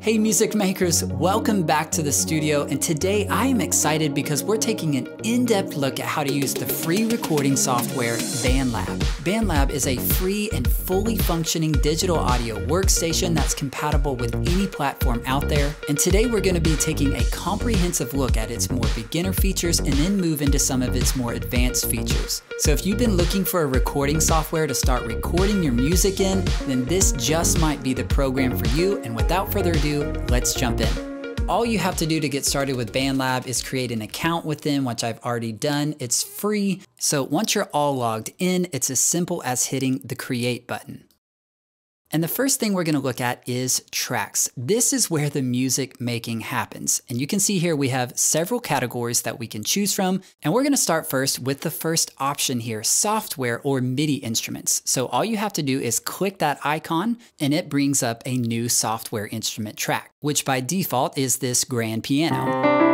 Hey music makers, welcome back to the studio, and today I am excited because we're taking an in-depth look at how to use the free recording software BandLab. BandLab is a free and fully functioning digital audio workstation that's compatible with any platform out there, and today we're going to be taking a comprehensive look at its more beginner features and then move into some of its more advanced features. So if you've been looking for a recording software to start recording your music in, then this just might be the program for you, and without further ado, let's jump in. All you have to do to get started with BandLab is create an account with them, which I've already done. It's free. So once you're all logged in, it's as simple as hitting the create button. And the first thing we're going to look at is tracks. This is where the music making happens. And you can see here we have several categories that we can choose from. And we're going to start first with the first option here, software or MIDI instruments. So all you have to do is click that icon and it brings up a new software instrument track, which by default is this grand piano.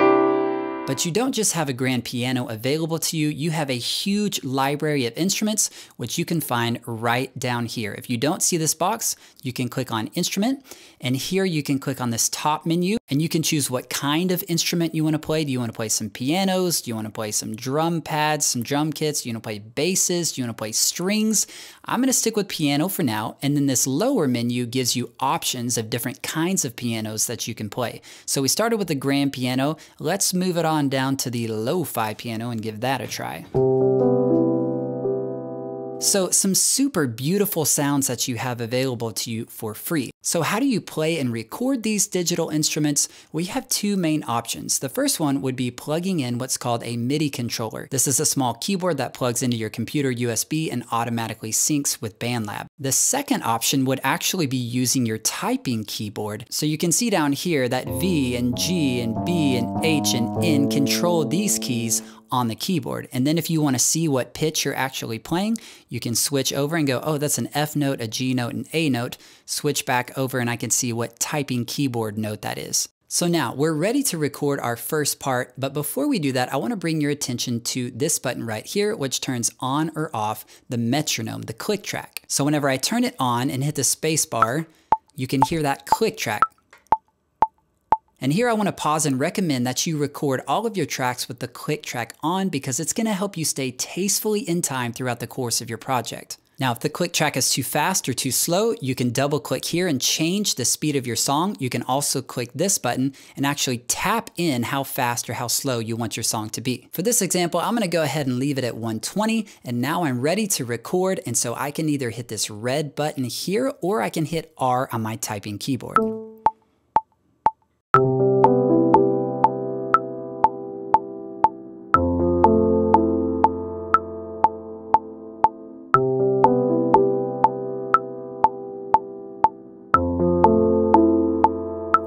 But you don't just have a grand piano available to you, you have a huge library of instruments, which you can find right down here. If you don't see this box, you can click on Instrument, and here you can click on this top menu, and you can choose what kind of instrument you want to play. Do you want to play some pianos? Do you want to play some drum pads, some drum kits? Do you want to play basses? Do you want to play strings? I'm going to stick with piano for now, and then this lower menu gives you options of different kinds of pianos that you can play. So we started with the grand piano. Let's move it on down to the lo-fi piano and give that a try. So some super beautiful sounds that you have available to you for free. So how do you play and record these digital instruments? We have two main options. The first one would be plugging in what's called a MIDI controller. This is a small keyboard that plugs into your computer USB and automatically syncs with BandLab. The second option would actually be using your typing keyboard. So you can see down here that V and G and B and H and N control these keys on the keyboard. And then if you want to see what pitch you're actually playing, you can switch over and go, oh, that's an F note, a G note, an A note, switch back over and I can see what typing keyboard note that is. So now we're ready to record our first part, but before we do that, I want to bring your attention to this button right here, which turns on or off the metronome, the click track. So whenever I turn it on and hit the space bar, you can hear that click track. And here I want to pause and recommend that you record all of your tracks with the click track on because it's going to help you stay tastefully in time throughout the course of your project. Now, if the click track is too fast or too slow, you can double click here and change the speed of your song. You can also click this button and actually tap in how fast or how slow you want your song to be. For this example, I'm going to go ahead and leave it at 120, and now I'm ready to record, and so I can either hit this red button here or I can hit R on my typing keyboard.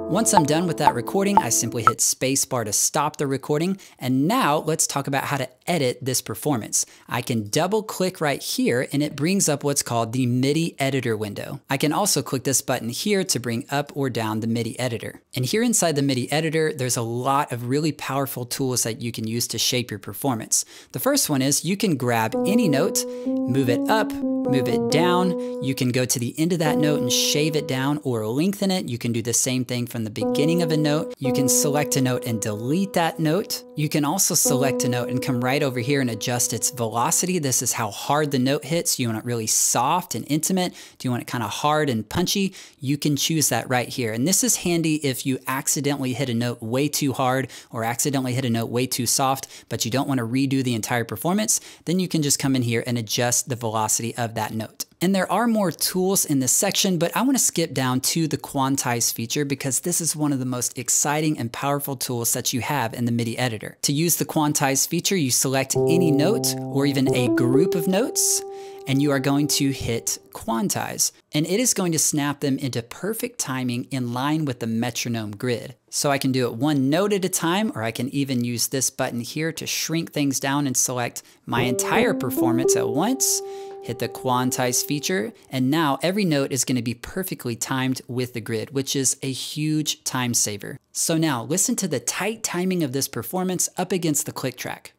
Once I'm done with that recording, I simply hit spacebar to stop the recording. And now let's talk about how to edit this performance. I can double click right here and it brings up what's called the MIDI editor window. I can also click this button here to bring up or down the MIDI editor. And here inside the MIDI editor, there's a lot of really powerful tools that you can use to shape your performance. The first one is you can grab any note, move it up, move it down. You can go to the end of that note and shave it down or lengthen it. You can do the same thing from the beginning of a note. You can select a note and delete that note. You can also select a note and come right over here and adjust its velocity. This is how hard the note hits. Do you want it really soft and intimate? Do you want it kind of hard and punchy? You can choose that right here. And this is handy if you accidentally hit a note way too hard or accidentally hit a note way too soft, but you don't want to redo the entire performance. Then you can just come in here and adjust the velocity of that note. And there are more tools in this section, but I want to skip down to the quantize feature because this is one of the most exciting and powerful tools that you have in the MIDI editor. To use the quantize feature, you select any note or even a group of notes, and you are going to hit quantize. And it is going to snap them into perfect timing in line with the metronome grid. So I can do it one note at a time, or I can even use this button here to shrink things down and select my entire performance at once. Hit the quantize feature, and now every note is going to be perfectly timed with the grid, which is a huge time saver. So now listen to the tight timing of this performance up against the click track.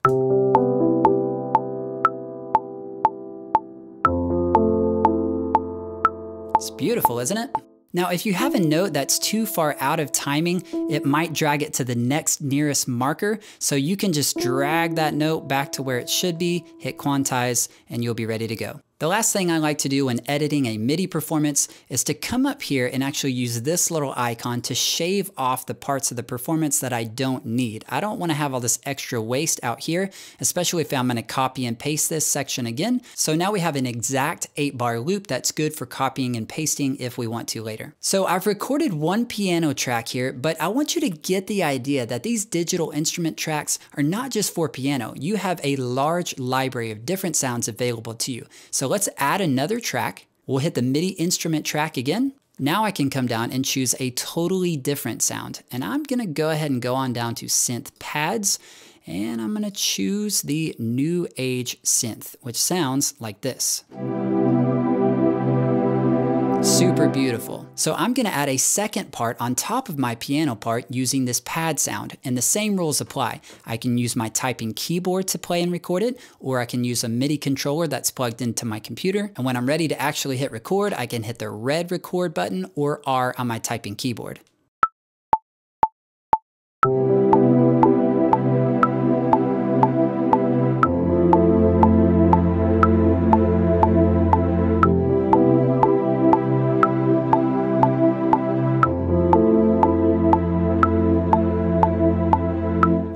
It's beautiful, isn't it? Now, if you have a note that's too far out of timing, it might drag it to the next nearest marker. So you can just drag that note back to where it should be, hit quantize, and you'll be ready to go. The last thing I like to do when editing a MIDI performance is to come up here and actually use this little icon to shave off the parts of the performance that I don't need. I don't want to have all this extra waste out here, especially if I'm going to copy and paste this section again. So now we have an exact 8-bar loop that's good for copying and pasting if we want to later. So I've recorded one piano track here, but I want you to get the idea that these digital instrument tracks are not just for piano. You have a large library of different sounds available to you. So let's add another track. We'll hit the MIDI instrument track again. Now I can come down and choose a totally different sound. And I'm gonna go ahead and go on down to synth pads, and I'm gonna choose the new age synth, which sounds like this. Super beautiful. So I'm gonna add a second part on top of my piano part using this pad sound, and the same rules apply. I can use my typing keyboard to play and record it, or I can use a MIDI controller that's plugged into my computer. And when I'm ready to actually hit record, I can hit the red record button or R on my typing keyboard.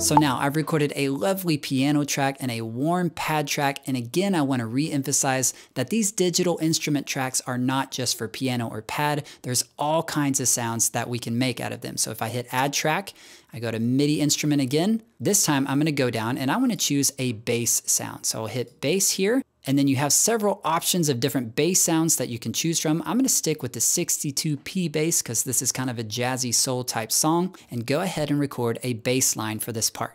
So now I've recorded a lovely piano track and a warm pad track. And again, I want to re-emphasize that these digital instrument tracks are not just for piano or pad. There's all kinds of sounds that we can make out of them. So if I hit add track, I go to MIDI instrument again. This time I'm going to go down and I want to choose a bass sound. So I'll hit bass here. And then you have several options of different bass sounds that you can choose from. I'm gonna stick with the 62p bass because this is kind of a jazzy soul type song, and go ahead and record a bass line for this part.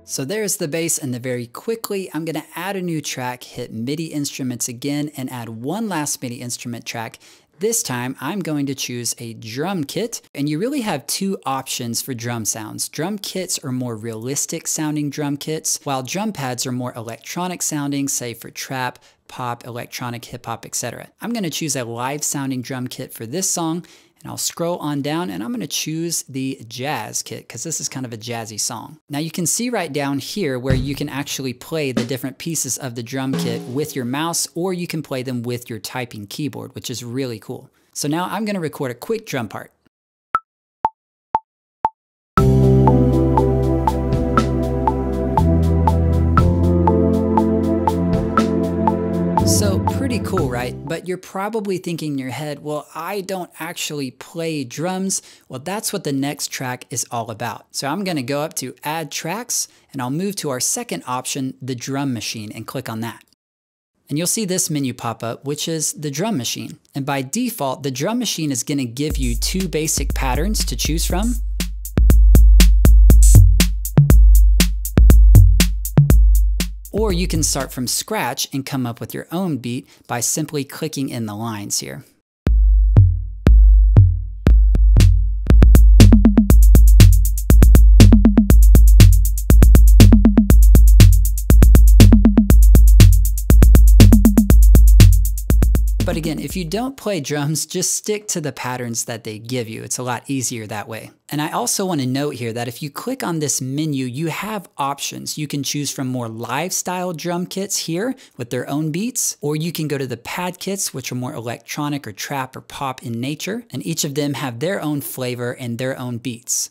So there's the bass, and then very quickly, I'm gonna add a new track, hit MIDI instruments again, and add one last MIDI instrument track. This time, I'm going to choose a drum kit, and you really have two options for drum sounds. Drum kits are more realistic sounding drum kits, while drum pads are more electronic sounding, say for trap, pop, electronic, hip hop, etc. I'm gonna choose a live sounding drum kit for this song, and I'll scroll on down and I'm gonna choose the jazz kit because this is kind of a jazzy song. Now you can see right down here where you can actually play the different pieces of the drum kit with your mouse, or you can play them with your typing keyboard, which is really cool. So now I'm gonna record a quick drum part. So pretty cool, right? But you're probably thinking in your head, well, I don't actually play drums. Well, that's what the next track is all about. So I'm gonna go up to add tracks and I'll move to our second option, the drum machine, and click on that. And you'll see this menu pop up, which is the drum machine. And by default, the drum machine is gonna give you two basic patterns to choose from. Or you can start from scratch and come up with your own beat by simply clicking in the lines here. But again, if you don't play drums, just stick to the patterns that they give you. It's a lot easier that way. And I also want to note here that if you click on this menu, you have options. You can choose from more live style drum kits here with their own beats, or you can go to the pad kits, which are more electronic or trap or pop in nature. And each of them have their own flavor and their own beats.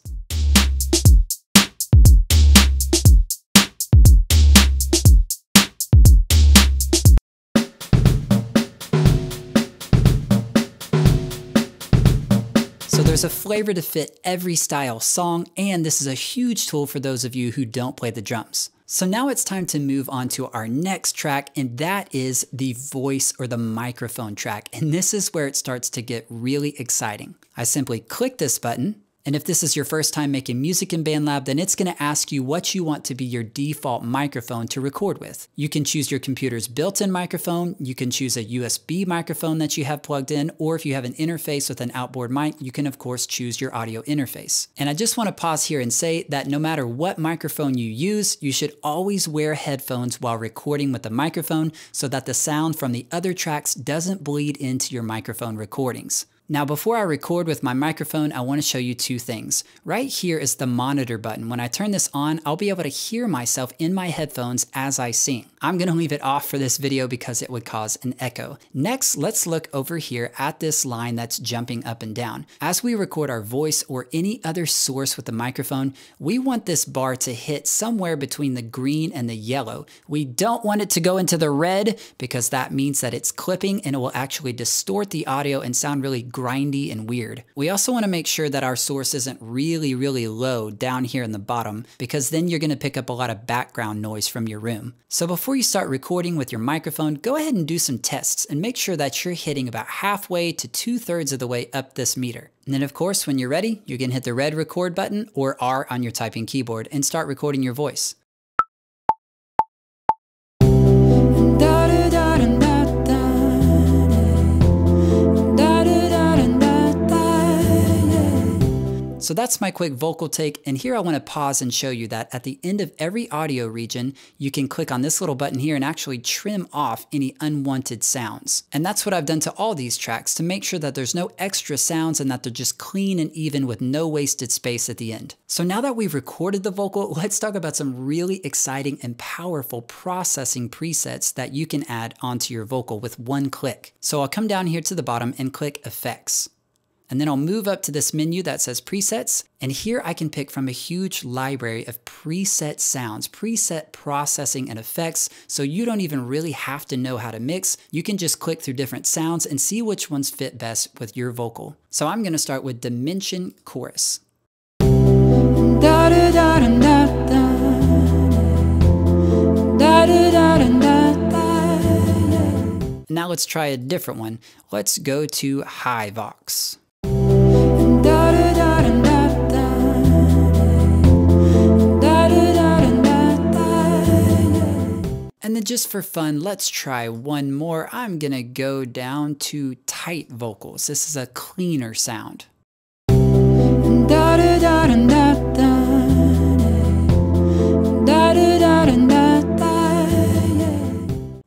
So there's a flavor to fit every style song, and this is a huge tool for those of you who don't play the drums. So now it's time to move on to our next track, and that is the voice or the microphone track. And this is where it starts to get really exciting. I simply click this button, And if this is your first time making music in BandLab, then it's going to ask you what you want to be your default microphone to record with. You can choose your computer's built-in microphone, you can choose a USB microphone that you have plugged in, or if you have an interface with an outboard mic, you can of course choose your audio interface. And I just want to pause here and say that no matter what microphone you use, you should always wear headphones while recording with the microphone so that the sound from the other tracks doesn't bleed into your microphone recordings. Now, before I record with my microphone, I want to show you two things. Right here is the monitor button. When I turn this on, I'll be able to hear myself in my headphones as I sing. I'm going to leave it off for this video because it would cause an echo. Next, let's look over here at this line that's jumping up and down. As we record our voice or any other source with the microphone, we want this bar to hit somewhere between the green and the yellow. We don't want it to go into the red because that means that it's clipping and it will actually distort the audio and sound really grindy and weird. We also want to make sure that our source isn't really low down here in the bottom, because then you're going to pick up a lot of background noise from your room. So before you start recording with your microphone, go ahead and do some tests and make sure that you're hitting about halfway to 2/3 of the way up this meter. And then of course, when you're ready, you can hit the red record button or R on your typing keyboard and start recording your voice. So that's my quick vocal take, and here I want to pause and show you that at the end of every audio region, you can click on this little button here and actually trim off any unwanted sounds. And that's what I've done to all these tracks to make sure that there's no extra sounds and that they're just clean and even with no wasted space at the end. So now that we've recorded the vocal, let's talk about some really exciting and powerful processing presets that you can add onto your vocal with one click. So I'll come down here to the bottom and click Effects. And then I'll move up to this menu that says Presets, and here I can pick from a huge library of preset sounds, preset processing and effects, so you don't even really have to know how to mix. You can just click through different sounds and see which ones fit best with your vocal. So I'm gonna start with Dimension Chorus. Now let's try a different one. Let's go to High Vox. And then just for fun, let's try one more. I'm gonna go down to Tight Vocals. This is a cleaner sound.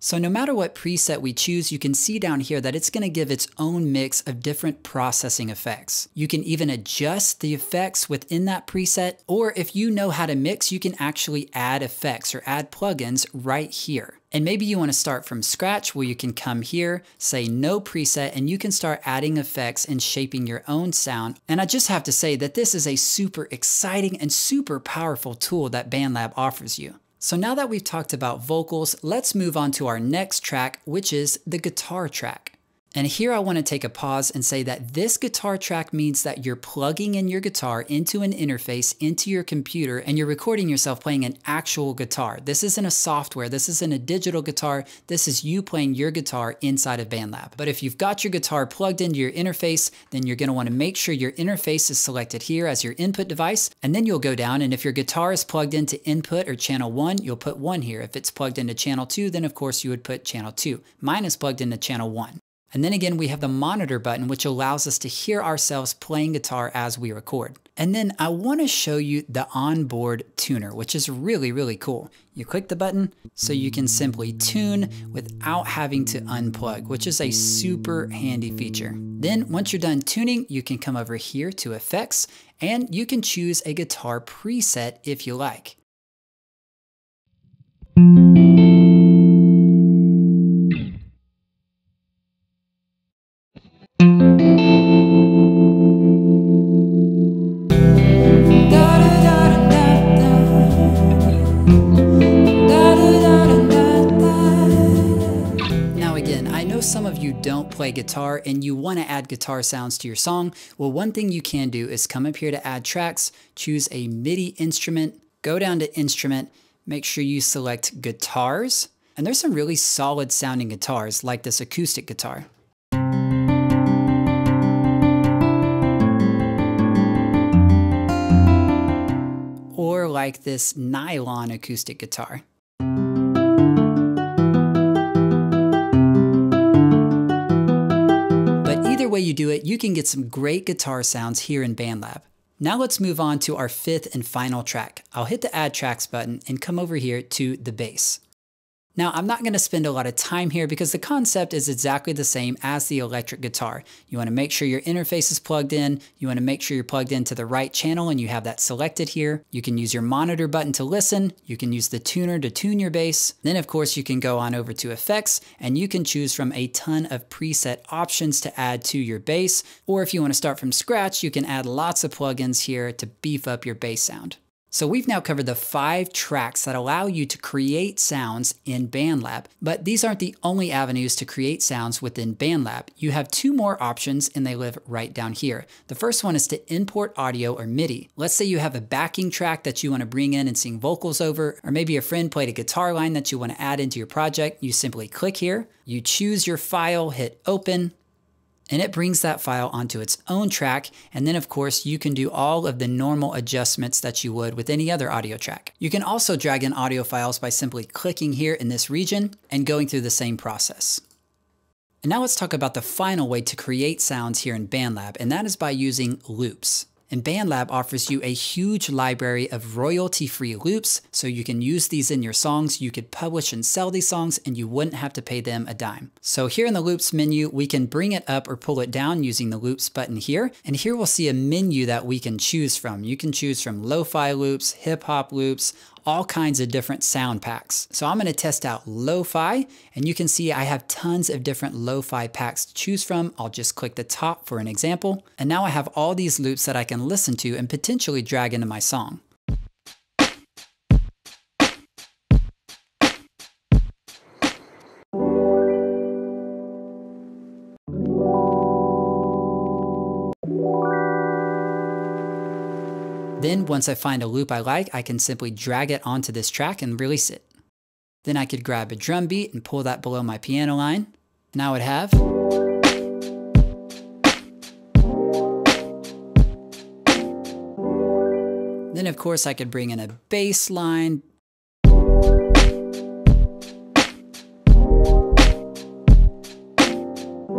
So no matter what preset we choose, you can see down here that it's going to give its own mix of different processing effects. You can even adjust the effects within that preset, or if you know how to mix, you can actually add effects or add plugins right here. And maybe you want to start from scratch where you can come here, say no preset, and you can start adding effects and shaping your own sound. And I just have to say that this is a super exciting and super powerful tool that BandLab offers you. So now that we've talked about vocals, let's move on to our next track, which is the guitar track. And here I want to take a pause and say that this guitar track means that you're plugging in your guitar into an interface into your computer and you're recording yourself playing an actual guitar. This isn't a software, this isn't a digital guitar, this is you playing your guitar inside of BandLab. But if you've got your guitar plugged into your interface, then you're going to want to make sure your interface is selected here as your input device, and then you'll go down, and if your guitar is plugged into input or channel 1, you'll put 1 here. If it's plugged into channel 2, then of course you would put channel 2. Mine is plugged into channel 1. And then again, we have the monitor button, which allows us to hear ourselves playing guitar as we record. And then I want to show you the onboard tuner, which is really cool. You click the button so you can simply tune without having to unplug, which is a super handy feature. Then once you're done tuning, you can come over here to Effects, and you can choose a guitar preset if you like. Some of you don't play guitar and you want to add guitar sounds to your song. Well, one thing you can do is come up here to add tracks, choose a MIDI instrument, go down to instrument, make sure you select guitars, and there's some really solid sounding guitars like this acoustic guitar. like this nylon acoustic guitar. But either way you do it, you can get some great guitar sounds here in BandLab. Now let's move on to our fifth and final track. I'll hit the Add Tracks button and come over here to the bass. Now, I'm not going to spend a lot of time here because the concept is exactly the same as the electric guitar. You want to make sure your interface is plugged in. You want to make sure you're plugged into the right channel and you have that selected here. You can use your monitor button to listen. You can use the tuner to tune your bass. Then, of course, you can go on over to effects and you can choose from a ton of preset options to add to your bass. Or if you want to start from scratch, you can add lots of plugins here to beef up your bass sound. So we've now covered the 5 tracks that allow you to create sounds in BandLab, but these aren't the only avenues to create sounds within BandLab. You have 2 more options and they live right down here. The first one is to import audio or MIDI. Let's say you have a backing track that you want to bring in and sing vocals over, or maybe a friend played a guitar line that you want to add into your project. You simply click here, you choose your file, hit open, and it brings that file onto its own track. And then of course you can do all of the normal adjustments that you would with any other audio track. You can also drag in audio files by simply clicking here in this region and going through the same process. And now let's talk about the final way to create sounds here in BandLab, and that is by using loops. And BandLab offers you a huge library of royalty-free loops, so you can use these in your songs. You could publish and sell these songs and you wouldn't have to pay them a dime. So here in the loops menu, we can bring it up or pull it down using the loops button here. And here we'll see a menu that we can choose from. You can choose from lo-fi loops, hip-hop loops, all kinds of different sound packs. So I'm gonna test out lo-fi, and you can see I have tons of different lo-fi packs to choose from. I'll just click the top for an example. And now I have all these loops that I can listen to and potentially drag into my song. Then once I find a loop I like, I can simply drag it onto this track and release it. Then I could grab a drum beat and pull that below my piano line. And I would have. Then of course I could bring in a bass line.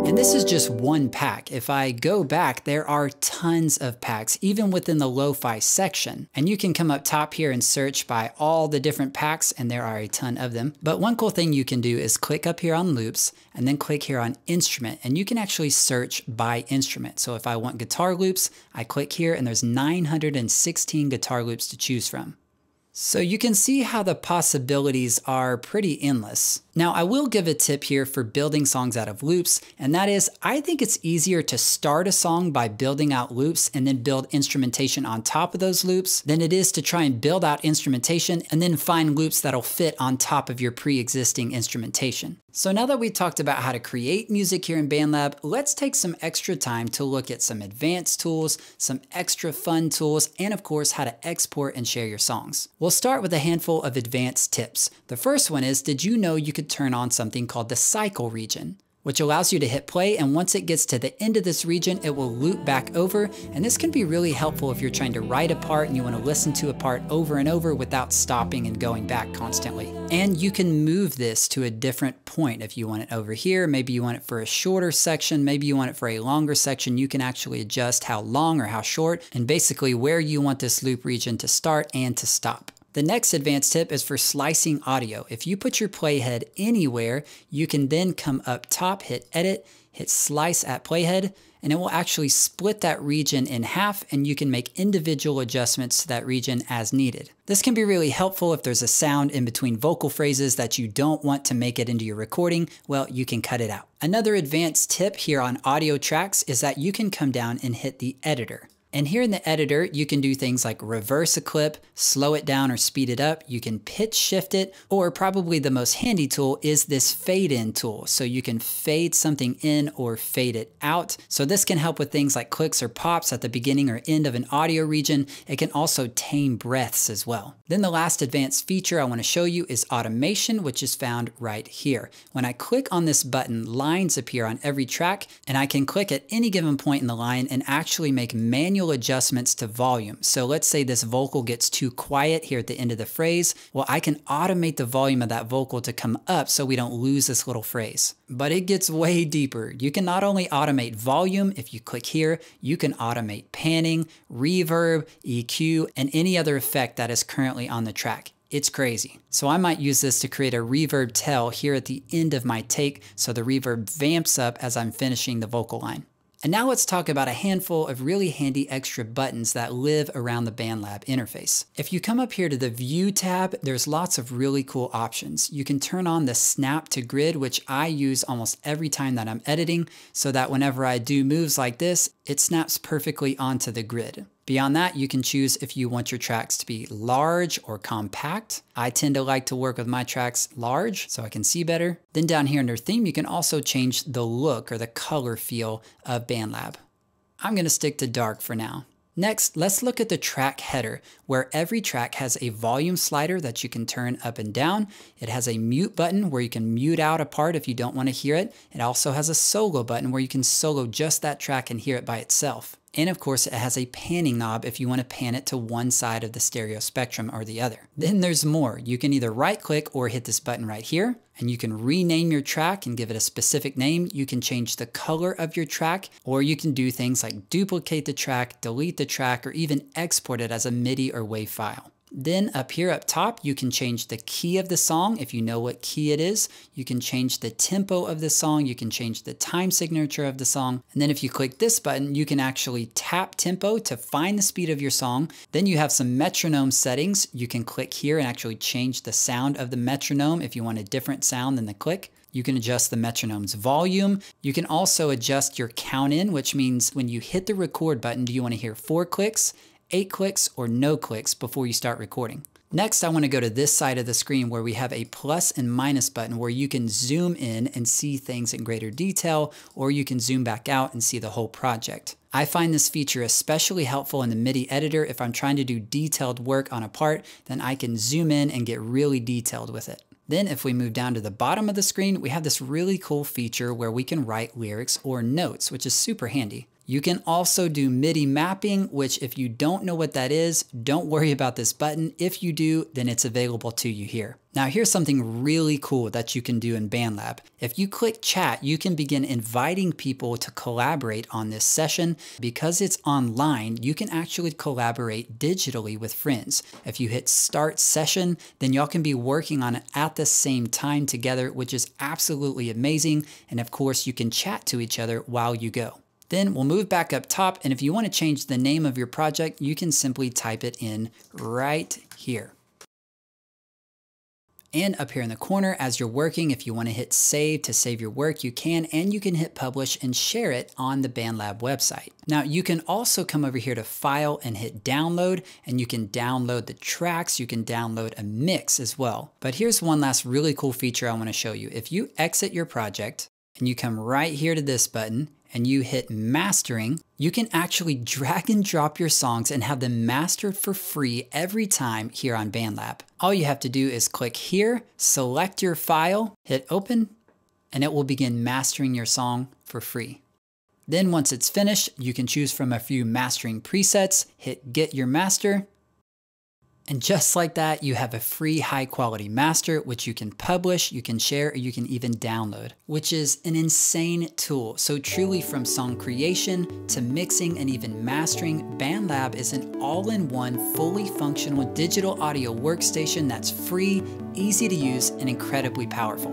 And this is just one pack. If I go back, there are tons of packs, even within the lo-fi section. And you can come up top here and search by all the different packs, and there are a ton of them. But one cool thing you can do is click up here on loops, and then click here on instrument, and you can actually search by instrument. So if I want guitar loops, I click here, and there's 916 guitar loops to choose from. So you can see how the possibilities are pretty endless. Now I will give a tip here for building songs out of loops, and that is I think it's easier to start a song by building out loops and then build instrumentation on top of those loops than it is to try and build out instrumentation and then find loops that'll fit on top of your pre-existing instrumentation. So now that we talked about how to create music here in BandLab, let's take some extra time to look at some advanced tools, some extra fun tools, and of course how to export and share your songs. We'll start with a handful of advanced tips. The first one is, did you know you could turn on something called the cycle region, which allows you to hit play, and once it gets to the end of this region, it will loop back over. And this can be really helpful if you're trying to write a part and you want to listen to a part over and over without stopping and going back constantly. And you can move this to a different point if you want it over here. Maybe you want it for a shorter section, maybe you want it for a longer section. You can actually adjust how long or how short, and basically where you want this loop region to start and to stop. The next advanced tip is for slicing audio. If you put your playhead anywhere, you can then come up top, hit edit, hit slice at playhead, and it will actually split that region in half, and you can make individual adjustments to that region as needed. This can be really helpful if there's a sound in between vocal phrases that you don't want to make it into your recording. Well, you can cut it out. Another advanced tip here on audio tracks is that you can come down and hit the editor. And here in the editor, you can do things like reverse a clip, slow it down or speed it up. You can pitch shift it, or probably the most handy tool is this fade in tool. So you can fade something in or fade it out. So this can help with things like clicks or pops at the beginning or end of an audio region. It can also tame breaths as well. Then the last advanced feature I want to show you is automation, which is found right here. When I click on this button, lines appear on every track, and I can click at any given point in the line and actually make manual manual adjustments to volume. So let's say this vocal gets too quiet here at the end of the phrase. Well, I can automate the volume of that vocal to come up so we don't lose this little phrase. But it gets way deeper. You can not only automate volume, if you click here, you can automate panning, reverb, EQ, and any other effect that is currently on the track. It's crazy. So I might use this to create a reverb tail here at the end of my take so the reverb vamps up as I'm finishing the vocal line. And now let's talk about a handful of really handy extra buttons that live around the BandLab interface. If you come up here to the View tab, there's lots of really cool options. You can turn on the Snap to Grid, which I use almost every time that I'm editing, so that whenever I do moves like this, it snaps perfectly onto the grid. Beyond that, you can choose if you want your tracks to be large or compact. I tend to like to work with my tracks large so I can see better. Then down here under theme, you can also change the look or the color feel of BandLab. I'm gonna stick to dark for now. Next, let's look at the track header, where every track has a volume slider that you can turn up and down. It has a mute button where you can mute out a part if you don't want to hear it. It also has a solo button where you can solo just that track and hear it by itself. And of course, it has a panning knob if you want to pan it to one side of the stereo spectrum or the other. Then there's more. You can either right click or hit this button right here, and you can rename your track and give it a specific name. You can change the color of your track, or you can do things like duplicate the track, delete the track, or even export it as a MIDI or WAV file. Then up here up top, you can change the key of the song if you know what key it is. You can change the tempo of the song. You can change the time signature of the song. And then if you click this button, you can actually tap tempo to find the speed of your song. Then you have some metronome settings. You can click here and actually change the sound of the metronome if you want a different sound than the click. You can adjust the metronome's volume. You can also adjust your count in, which means when you hit the record button, do you want to hear 4 clicks, 8 clicks, or no clicks before you start recording. Next, I want to go to this side of the screen where we have a plus and minus button where you can zoom in and see things in greater detail, or you can zoom back out and see the whole project. I find this feature especially helpful in the MIDI editor. If I'm trying to do detailed work on a part, then I can zoom in and get really detailed with it. Then if we move down to the bottom of the screen, we have this really cool feature where we can write lyrics or notes, which is super handy. You can also do MIDI mapping, which if you don't know what that is, don't worry about this button. If you do, then it's available to you here. Now here's something really cool that you can do in BandLab. If you click chat, you can begin inviting people to collaborate on this session. Because it's online, you can actually collaborate digitally with friends. If you hit start session, then y'all can be working on it at the same time together, which is absolutely amazing. And of course, you can chat to each other while you go. Then we'll move back up top, and if you want to change the name of your project, you can simply type it in right here. And up here in the corner, as you're working, if you want to hit save to save your work, you can, and you can hit publish and share it on the BandLab website. Now you can also come over here to file and hit download, and you can download the tracks, you can download a mix as well. But here's one last really cool feature I want to show you. If you exit your project and you come right here to this button, and you hit mastering, you can actually drag and drop your songs and have them mastered for free every time here on BandLab. All you have to do is click here, select your file, hit open, and it will begin mastering your song for free. Then once it's finished, you can choose from a few mastering presets, hit get your master, and just like that, you have a free high quality master, which you can publish, you can share, or you can even download, which is an insane tool. So truly from song creation to mixing and even mastering, BandLab is an all-in-one, fully functional digital audio workstation that's free, easy to use, and incredibly powerful.